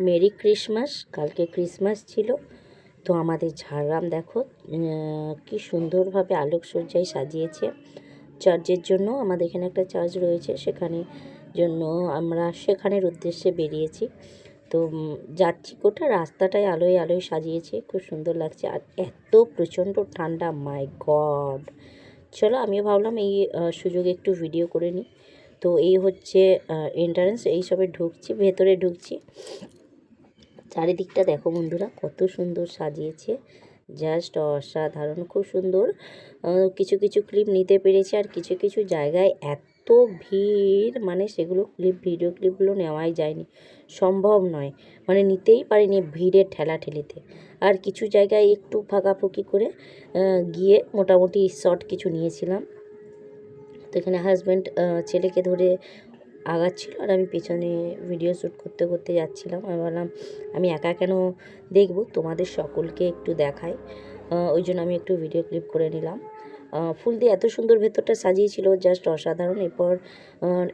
Merry Christmas. কালকে Christmas ছিল, তো আমাদের ঝাড়গ্রাম দেখো কি সুন্দরভাবে আলোকসজ্জায় সাজিয়েছে। চার্চের জন্য আমাদের এখানে একটা চার্চ রয়েছে, সেখানে জন্য আমরা সেখানের উদ্দেশ্যে বেরিয়েছি। তো যাচ্ছি, গোটা রাস্তাটায় আলোয় আলোয় সাজিয়েছে, খুব সুন্দর লাগছে। আর এত প্রচণ্ড ঠান্ডা, মাই গড। চলো, আমিও ভাবলাম এই সুযোগে একটু ভিডিও করে নিই। তো এই হচ্ছে এন্ট্রান্স, এইসবে ঢুকছি, ভেতরে ঢুকছি। চারিদিকটা দেখো বন্ধুরা, কত সুন্দর সাজিয়েছে, জাস্ট অসাধারণ, খুব সুন্দর। কিছু কিছু ক্লিপ নিতে পেরেছি, আর কিছু কিছু জায়গায় এত ভিড়, মানে সেগুলো ভিডিও ক্লিপগুলো নেওয়াই যায়নি, সম্ভব নয়, মানে নিতেই পারিনি ভিড়ের ঠেলাঠেলিতে। আর কিছু জায়গায় একটু ফাঁকাফুঁকি করে গিয়ে মোটামুটি শর্ট কিছু নিয়েছিলাম। তো এখানে হাজব্যান্ড ছেলেকে ধরে আগাচ্ছিল, আর আমি পেছনে ভিডিও শ্যুট করতে করতে যাচ্ছিলাম। আমি বললাম আমি একা কেন দেখব, তোমাদের সকলকে একটু দেখাই, ওই জন্য আমি একটু ভিডিও ক্লিপ করে নিলাম। ফুল দিয়ে এত সুন্দর ভেতরটা সাজিয়েছিল, জাস্ট অসাধারণ। এরপর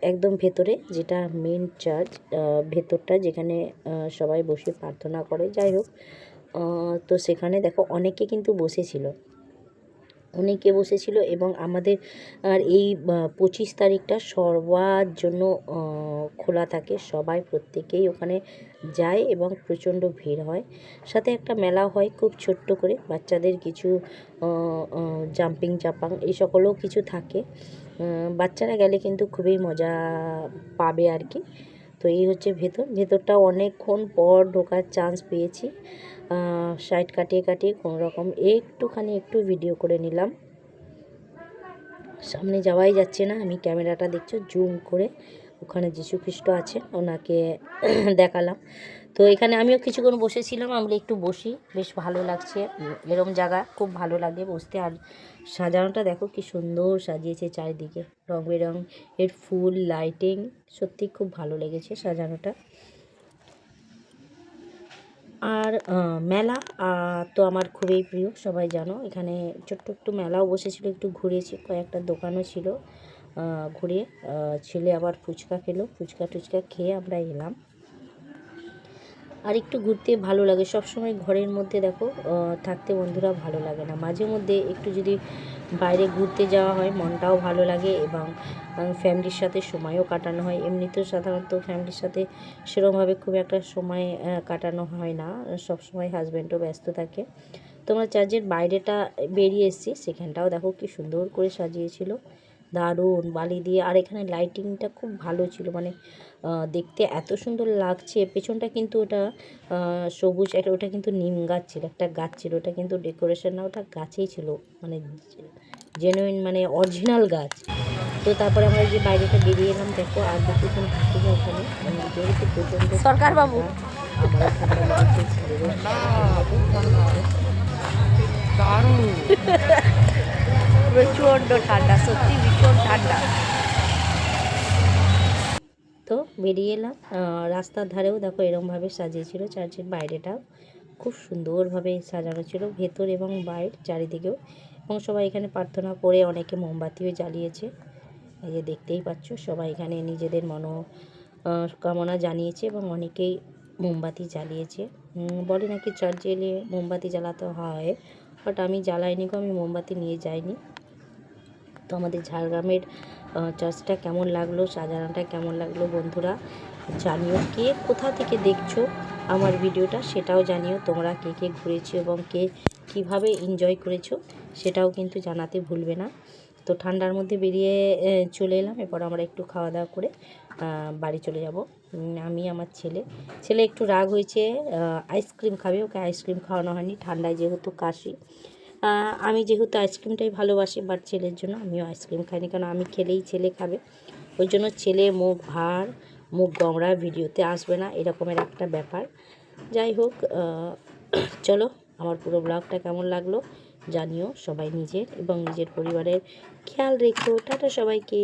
একদম ভেতরে, যেটা মেন চার্চ, ভেতরটা যেখানে সবাই বসে প্রার্থনা করে, যাই হোক, তো সেখানে দেখো অনেকে কিন্তু বসেছিল, অনেকে বসেছিল। এবং আমাদের আর এই 25 তারিখটা সবার জন্য খোলা থাকে, সবাই প্রত্যেকেই ওখানে যায় এবং প্রচণ্ড ভিড় হয়। সাথে একটা মেলা হয় খুব ছোট্ট করে, বাচ্চাদের কিছু জাম্পিং জাপাং এই সকলও কিছু থাকে। বাচ্চারা গেলে কিন্তু খুবই মজা পাবে আর কি। তো এই হচ্ছে ভেতরটা অনেকক্ষণ পর ঢোকার চান্স পেয়েছি। সাইড কাটিয়ে কাটিয়ে কোনো রকম একটু ভিডিও করে নিলাম। সামনে যাওয়াই যাচ্ছে না, আমি ক্যামেরাটা দেখছো জুম করে, ওখানে যীশু খ্রিস্ট আছেন, ওনাকে দেখালাম। তো এখানে আমিও কিছুক্ষণ বসেছিলাম, আমরা একটু বসি, বেশ ভালো লাগছে, এরম জায়গা খুব ভালো লাগে বসতে। আর সাজানোটা দেখো কি সুন্দর সাজিয়েছে, চারিদিকে রং বেরং এর ফুল, লাইটিং, সত্যি খুব ভালো লেগেছে সাজানোটা। আর মেলা তো আমার খুবই প্রিয়, সবাই জানো। এখানে ছোট্ট একটু মেলাও বসেছিল, একটু ঘুরেছি, কয়েকটা দোকানও ছিল, ঘুরে ছেলে আবার ফুচকা খেলো, ফুচকা টুচকা খেয়ে আমরা এলাম। আর একটু ঘুরতে ভালো লাগে, সব সময় ঘরের মধ্যে দেখো থাকতে বন্ধুরা ভালো লাগে না, মাঝে মধ্যে একটু যদি বাইরে ঘুরতে যাওয়া হয় মনটাও ভালো লাগে, এবং ফ্যামিলির সাথে সময়ও কাটানো হয়। এমনিতেও সাধারণত ফ্যামিলির সাথে সেরকমভাবে খুব একটা সময় কাটানো হয় না, সব সময় হাজব্যান্ডও ব্যস্ত থাকে। তোমরা চার্চের বাইরেটা বেরিয়ে এসেছি, সেখানটাও দেখো কি সুন্দর করে সাজিয়েছিল, দারুণ বালি দিয়ে। আর এখানে লাইটিংটা খুব ভালো ছিল, মানে দেখতে এত সুন্দর লাগছে। পেছনটা কিন্তু ওটা সবুজ একটা, ওটা কিন্তু নিম গাছ ছিল, একটা গাছ ছিল, ওটা কিন্তু ডেকোরেশন না, ওটা গাছেই ছিল, মানে জেনুইন, মানে অরিজিনাল গাছ। তো তারপরে আমরা যে বাইরেটা বেরিয়ে এলাম, দেখো আর কিছুক্ষণ থাকতে যাই ওখানে, যেহেতু প্রচণ্ড সরকার বাবু, আমারও ঠান্ডা লেগেছে, ছেলেরও দারুণ প্রচণ্ড ঠান্ডা, সত্যি ভীষণ ঠান্ডা। তো বেরিয়ে এলাম, রাস্তার ধারেও দেখো এরমভাবে সাজিয়েছিল, চার্চের বাইরেটাও খুব সুন্দরভাবে সাজানো ছিল, ভেতর এবং বাইরে চারিদিকেও। এবং সবাই এখানে প্রার্থনা করে, অনেকে মোমবাতিও জ্বালিয়েছে, এই যে দেখতেই পাচ্ছ, সবাই এখানে নিজেদের কামনা জানিয়েছে, এবং অনেকেই মোমবাতি জ্বালিয়েছে। বলে নাকি চার্চে এলে মোমবাতি জ্বালাতে হয়, বাট আমি জ্বালাইনি গো, আমি মোমবাতি নিয়ে যাইনি। তো আমাদের ঝাড়গ্রামের চার্চটা কেমন লাগলো, সাজানোটা কেমন লাগলো বন্ধুরা জানিও। কে কোথা থেকে দেখছো আমার ভিডিওটা সেটাও জানিও, তোমরা কে কে ঘুরেছো এবং কে কিভাবে এনজয় করেছো সেটাও কিন্তু জানাতে ভুলবে না। তো ঠান্ডার মধ্যে বেরিয়ে চলে এলাম, এরপর আমরা একটু খাওয়া দাওয়া করে বাড়ি চলে যাব। আমি আমার ছেলে একটু রাগ হয়েছে, আইসক্রিম খাবে, ওকে আইসক্রিম খাওয়ানো হয়নি, ঠান্ডায় যেহেতু কাশি। আমি যেহেতু আইসক্রিমটাই ভালোবাসি, বাট ছেলের জন্য আমিও আইসক্রিম খাইনি, কারণ আমি খেলেই ছেলে খাবে, ওই জন্য ছেলে মুখ ভার, মুখ গমড়া, ভিডিওতে আসবে না, এরকমের একটা ব্যাপার। যাই হোক, চলো, আমার পুরো ব্লগটা কেমন লাগলো জানিও। সবাই নিজের এবং নিজের পরিবারের খেয়াল রেখো। টাটা সবাইকে।